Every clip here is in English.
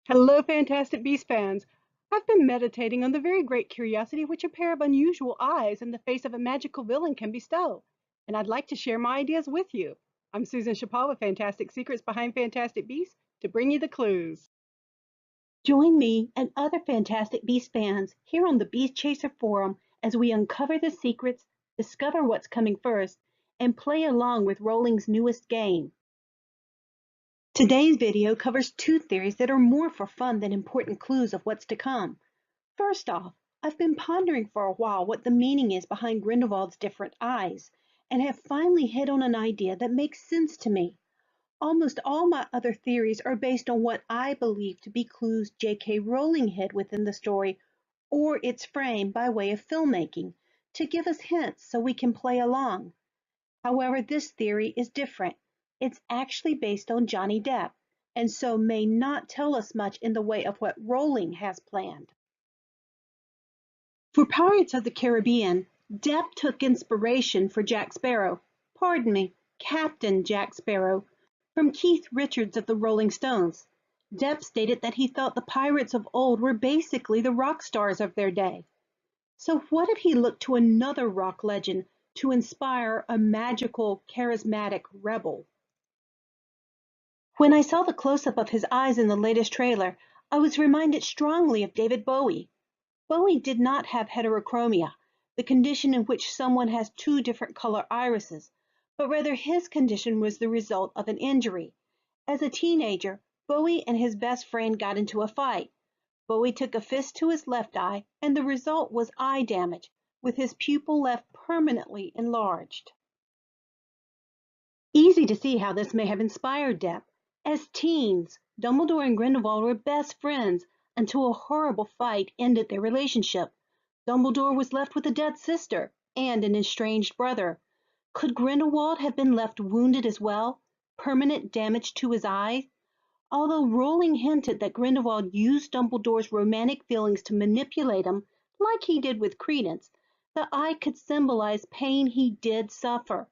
Hello, Fantastic Beasts fans. I've been meditating on the very great curiosity which a pair of unusual eyes in the face of a magical villain can bestow, and I'd like to share my ideas with you. I'm Susan Chappell with Fantastic Secrets Behind Fantastic Beasts to bring you the clues. Join me and other Fantastic Beasts fans here on the Beast Chaser Forum as we uncover the secrets, discover what's coming first, and play along with Rowling's newest game. Today's video covers two theories that are more for fun than important clues of what's to come. First off, I've been pondering for a while what the meaning is behind Grindelwald's different eyes, and have finally hit on an idea that makes sense to me. Almost all my other theories are based on what I believe to be clues JK Rowling hid within the story or its frame by way of filmmaking, to give us hints so we can play along. However, this theory is different. It's actually based on Johnny Depp, and so may not tell us much in the way of what Rowling has planned. For Pirates of the Caribbean, Depp took inspiration for Captain Jack Sparrow, from Keith Richards of the Rolling Stones. Depp stated that he thought the pirates of old were basically the rock stars of their day. So what if he looked to another rock legend to inspire a magical, charismatic rebel? When I saw the close-up of his eyes in the latest trailer, I was reminded strongly of David Bowie. Bowie did not have heterochromia, the condition in which someone has two different color irises, but rather his condition was the result of an injury. As a teenager, Bowie and his best friend got into a fight. Bowie took a fist to his left eye, and the result was eye damage, with his pupil left permanently enlarged. Easy to see how this may have inspired Depp. As teens, Dumbledore and Grindelwald were best friends until a horrible fight ended their relationship. Dumbledore was left with a dead sister and an estranged brother. Could Grindelwald have been left wounded as well? Permanent damage to his eye? Although Rowling hinted that Grindelwald used Dumbledore's romantic feelings to manipulate him, like he did with Credence, the eye could symbolize pain he did suffer.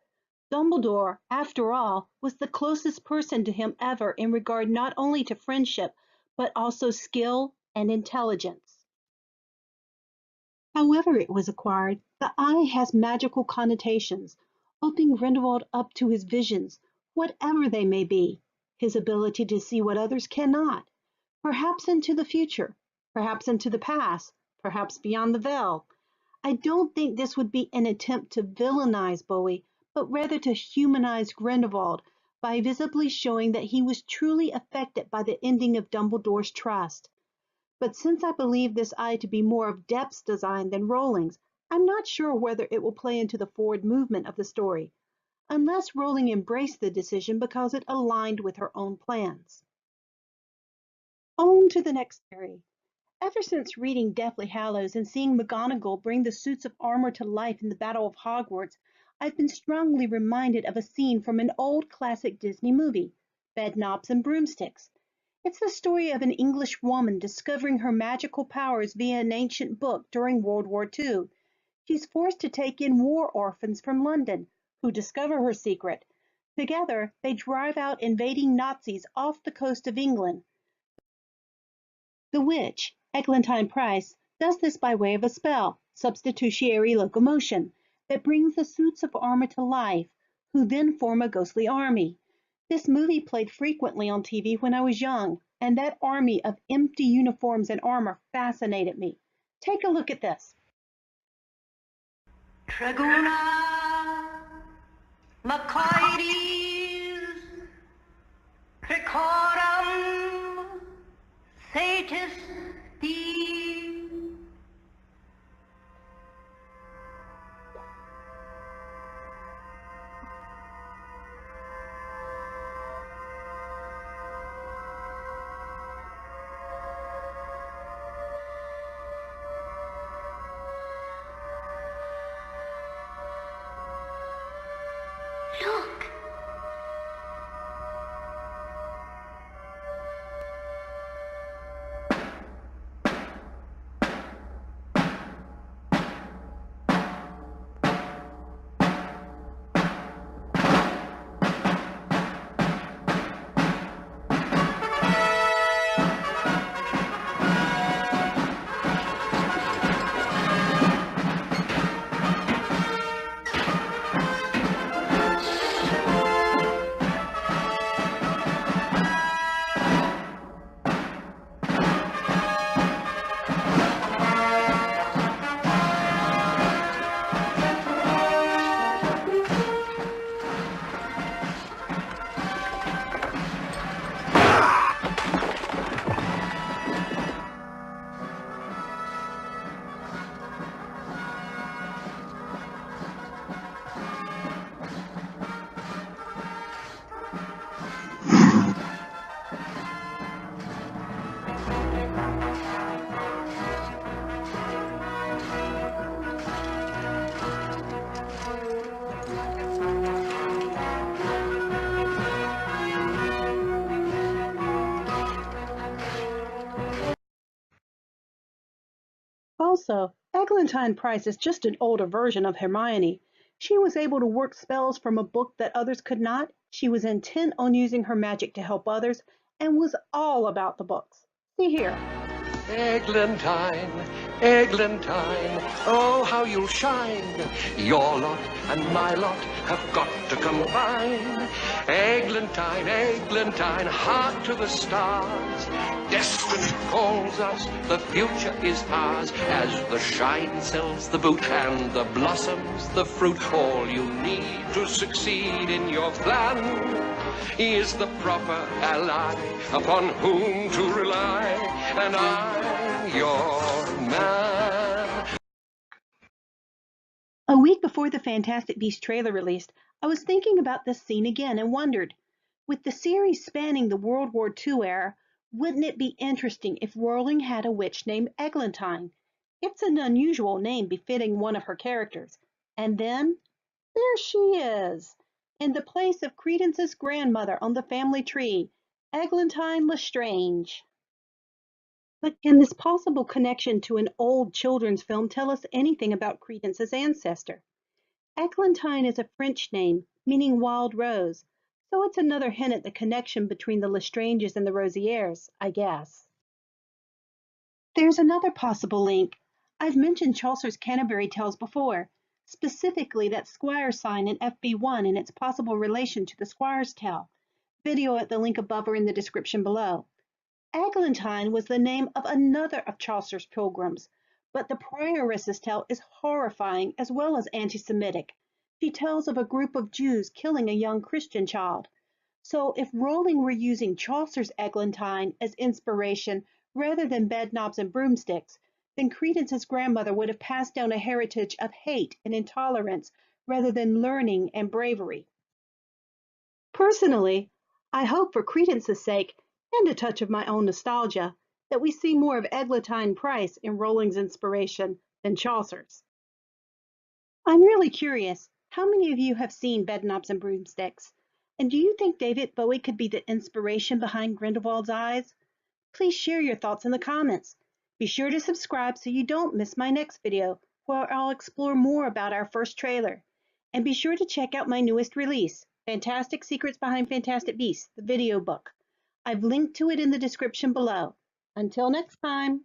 Dumbledore, after all, was the closest person to him ever in regard not only to friendship, but also skill and intelligence. However it was acquired, the eye has magical connotations, opening Grindelwald up to his visions, whatever they may be, his ability to see what others cannot, perhaps into the future, perhaps into the past, perhaps beyond the veil. I don't think this would be an attempt to villainize Bowie, but rather to humanize Grindelwald by visibly showing that he was truly affected by the ending of Dumbledore's trust. But since I believe this eye to be more of Depp's design than Rowling's, I'm not sure whether it will play into the forward movement of the story, unless Rowling embraced the decision because it aligned with her own plans. On to the next theory. Ever since reading Deathly Hallows and seeing McGonagall bring the suits of armor to life in the Battle of Hogwarts, I've been strongly reminded of a scene from an old classic Disney movie, Bedknobs and Broomsticks. It's the story of an English woman discovering her magical powers via an ancient book during World War II. She's forced to take in war orphans from London, who discover her secret. Together, they drive out invading Nazis off the coast of England. The witch, Eglantine does this by way of a spell, substitutionary locomotion, that brings the suits of armor to life, who then form a ghostly army. This movie played frequently on TV when I was young, and that army of empty uniforms and armor fascinated me. Take a look at this. Traguna, Macoides, Tricorum, Satis, Look! Also, Eglantine Price is just an older version of Hermione. She was able to work spells from a book that others could not. She was intent on using her magic to help others and was all about the books. See here. Eglantine, Eglantine, oh how you'll shine. Your lot and my lot have got to combine. Eglantine, Eglantine, heart to the stars. Destiny calls us, the future is ours. As the shine sells the boot and the blossoms the fruit, all you need to succeed in your plan is the proper ally upon whom to rely, and I'm your man. A week before the Fantastic Beasts trailer released, I was thinking about this scene again and wondered, with the series spanning the World War II era, wouldn't it be interesting if Rowling had a witch named Eglantine? It's an unusual name befitting one of her characters. And then, there she is, in the place of Credence's grandmother on the family tree, Eglantine Lestrange. But can this possible connection to an old children's film tell us anything about Credence's ancestor? Eglantine is a French name, meaning wild rose, so it's another hint at the connection between the Lestranges and the Rosiers, I guess. There's another possible link. I've mentioned Chaucer's Canterbury Tales before, specifically that squire sign in FB1 and its possible relation to the Squire's Tale. Video at the link above or in the description below. Eglantine was the name of another of Chaucer's pilgrims, but the prioress's tale is horrifying as well as anti-Semitic. She tells of a group of Jews killing a young Christian child. So if Rowling were using Chaucer's Eglantine as inspiration rather than Bedknobs and Broomsticks, then Credence's grandmother would have passed down a heritage of hate and intolerance rather than learning and bravery. Personally, I hope for Credence's sake, and a touch of my own nostalgia, that we see more of Eglantine Price in Rowling's inspiration than Chaucer's. I'm really curious, how many of you have seen Bedknobs and Broomsticks? And do you think David Bowie could be the inspiration behind Grindelwald's eyes? Please share your thoughts in the comments. Be sure to subscribe so you don't miss my next video, where I'll explore more about our first trailer. And be sure to check out my newest release, Fantastic Secrets Behind Fantastic Beasts, the video book. I've linked to it in the description below. Until next time.